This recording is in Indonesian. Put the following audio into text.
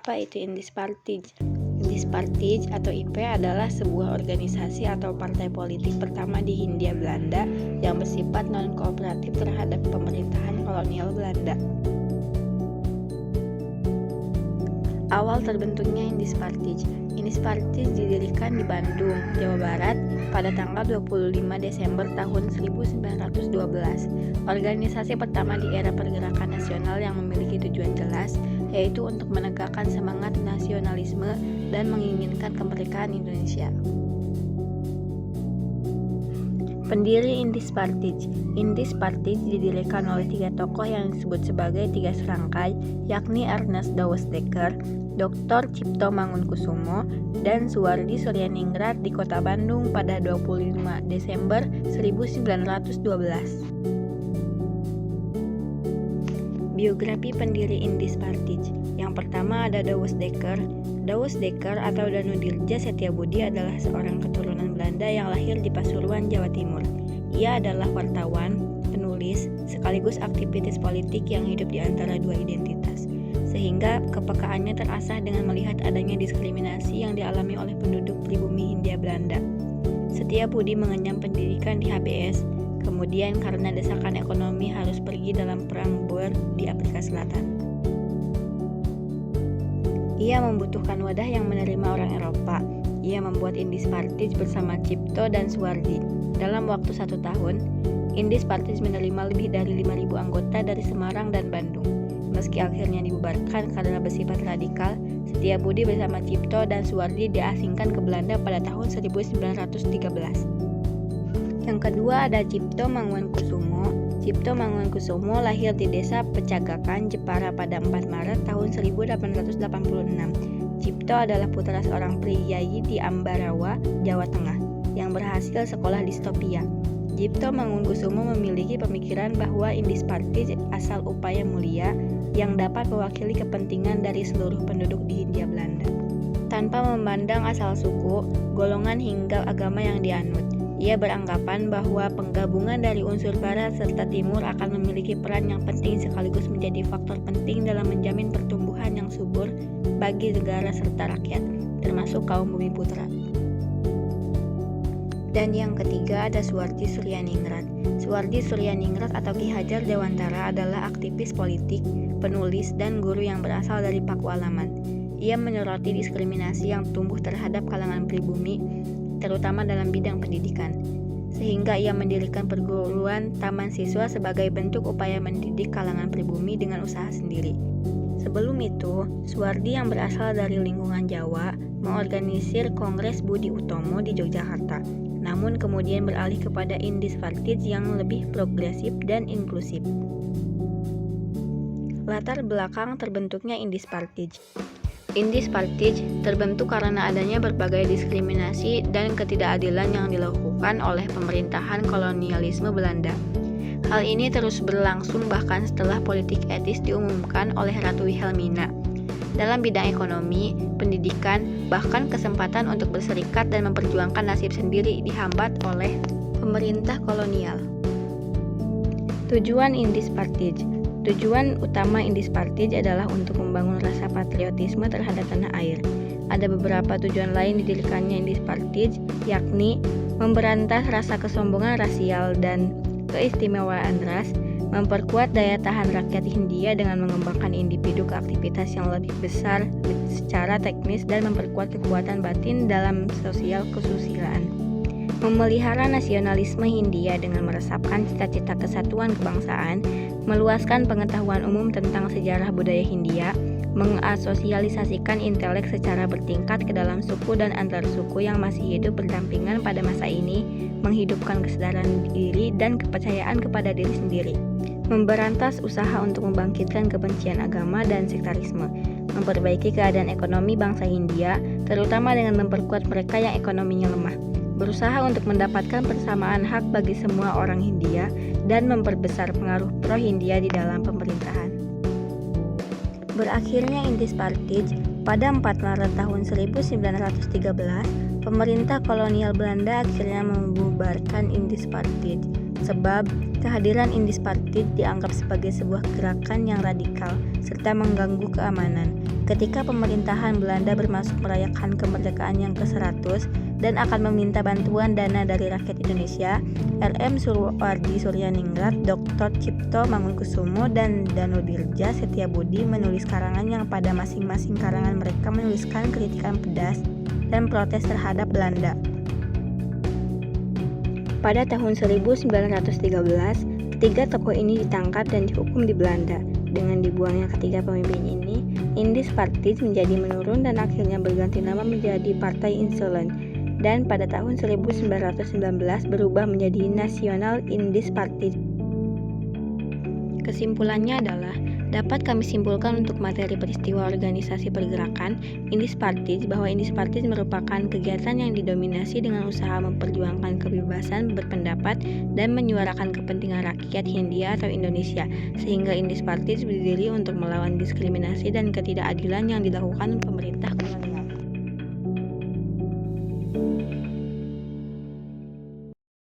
Apa itu Indispartij? Indispartij atau IP adalah sebuah organisasi atau partai politik pertama di Hindia Belanda yang bersifat non-kooperatif terhadap pemerintahan kolonial Belanda. Awal terbentuknya Indispartij. Indispartij didirikan di Bandung, Jawa Barat pada tanggal 25 Desember tahun 1912. Organisasi pertama di era pergerakan nasional yang memiliki tujuan jelas, yaitu untuk menegakkan semangat nasionalisme dan menginginkan kemerdekaan Indonesia. Pendiri Indispartij. Indispartij didirikan oleh 3 tokoh yang disebut sebagai 3 serangkai, yakni Ernest Douwes Dekker, Dr. Cipto Mangunkusumo, dan Suwardi Suryaningrat di Kota Bandung pada 25 Desember 1912. Biografi pendiri Indispartij. Yang pertama ada Douwes Dekker. Douwes Dekker atau Danudirja Setiabudi adalah seorang keturunan Belanda yang lahir di Pasuruan, Jawa Timur. Ia adalah wartawan, penulis, sekaligus aktivis politik yang hidup di antara dua identitas, sehingga kepekaannya terasah dengan melihat adanya diskriminasi yang dialami oleh penduduk pribumi Hindia Belanda. Setiabudi mengenyam pendidikan di HBS, kemudian karena desakan ekonomi harus pergi dalam perang Boer di Afrika Selatan. Ia membutuhkan wadah yang menerima orang Eropa. Ia membuat Indispartij bersama Cipto dan Suwardi. Dalam waktu 1 tahun, Indispartij menerima lebih dari 5.000 anggota dari Semarang dan Bandung. Meski akhirnya dibubarkan karena bersifat radikal, Setiabudi bersama Cipto dan Suwardi diasingkan ke Belanda pada tahun 1913. Yang kedua ada Cipto Mangunkusumo. Cipto Mangunkusumo lahir di desa Pecagakan, Jepara pada 4 Maret tahun 1886. Cipto adalah putra seorang priyayi di Ambarawa, Jawa Tengah, yang berhasil sekolah di Stopia. Cipto Mangunkusumo memiliki pemikiran bahwa Indispartij asal upaya mulia yang dapat mewakili kepentingan dari seluruh penduduk di Hindia Belanda, tanpa memandang asal suku, golongan hingga agama yang dianut. Ia beranggapan bahwa penggabungan dari unsur barat serta timur akan memiliki peran yang penting sekaligus menjadi faktor penting dalam menjamin pertumbuhan yang subur bagi negara serta rakyat, termasuk kaum Bumiputra. Dan yang ketiga ada Suwardi Suryaningrat. Suwardi Suryaningrat atau Ki Hajar Dewantara adalah aktivis politik, penulis, dan guru yang berasal dari Pakualaman. Ia menyoroti diskriminasi yang tumbuh terhadap kalangan pribumi, terutama dalam bidang pendidikan, sehingga ia mendirikan perguruan taman siswa sebagai bentuk upaya mendidik kalangan pribumi dengan usaha sendiri. Sebelum itu, Suwardi yang berasal dari lingkungan Jawa mengorganisir Kongres Budi Utomo di Yogyakarta, namun kemudian beralih kepada Indispartij yang lebih progresif dan inklusif. Latar belakang terbentuknya Indispartij. Indispartij terbentuk karena adanya berbagai diskriminasi dan ketidakadilan yang dilakukan oleh pemerintahan kolonialisme Belanda. Hal ini terus berlangsung bahkan setelah politik etis diumumkan oleh Ratu Wilhelmina. Dalam bidang ekonomi, pendidikan, bahkan kesempatan untuk berserikat dan memperjuangkan nasib sendiri dihambat oleh pemerintah kolonial. Tujuan Indispartij. Tujuan utama Indispartij adalah untuk membangun rasa patriotisme terhadap tanah air. Ada beberapa tujuan lain didirikannya Indispartij, yakni memberantas rasa kesombongan rasial dan keistimewaan ras, memperkuat daya tahan rakyat Hindia dengan mengembangkan individu ke aktivitas yang lebih besar secara teknis dan memperkuat kekuatan batin dalam sosial kesusilaan. Memelihara nasionalisme Hindia dengan meresapkan cita-cita kesatuan kebangsaan, meluaskan pengetahuan umum tentang sejarah budaya Hindia, mengasosialisasikan intelek secara bertingkat ke dalam suku dan antar suku yang masih hidup berdampingan pada masa ini, menghidupkan kesadaran diri dan kepercayaan kepada diri sendiri, memberantas usaha untuk membangkitkan kebencian agama dan sektarisme, memperbaiki keadaan ekonomi bangsa Hindia, terutama dengan memperkuat mereka yang ekonominya lemah, berusaha untuk mendapatkan persamaan hak bagi semua orang Hindia, dan memperbesar pengaruh pro-Hindia di dalam pemerintahan. Berakhirnya Indispartij pada 4 Maret tahun 1913, pemerintah kolonial Belanda akhirnya membubarkan Indispartij, sebab kehadiran Indispartij dianggap sebagai sebuah gerakan yang radikal serta mengganggu keamanan. ketika pemerintahan Belanda bermaksud merayakan kemerdekaan yang ke-100 dan akan meminta bantuan dana dari rakyat Indonesia, RM Suwardi Suryaningrat, Dr. Cipto Mangunkusumo, dan Danudirja Setiabudi menulis karangan yang pada masing-masing karangan mereka menuliskan kritikan pedas dan protes terhadap Belanda. Pada tahun 1913, ketiga tokoh ini ditangkap dan dihukum di Belanda. Dengan dibuangnya ketiga pemimpin ini, Indispartis menjadi menurun dan akhirnya berganti nama menjadi Partai Insulen, dan pada tahun 1919 berubah menjadi Nasional Indispartis. Kesimpulannya adalah, dapat kami simpulkan untuk materi peristiwa organisasi pergerakan Indispartis bahwa Indispartis merupakan kegiatan yang didominasi dengan usaha memperjuangkan kebebasan berpendapat dan menyuarakan kepentingan rakyat Hindia atau Indonesia, sehingga Indispartis berdiri untuk melawan diskriminasi dan ketidakadilan yang dilakukan pemerintah kolonial.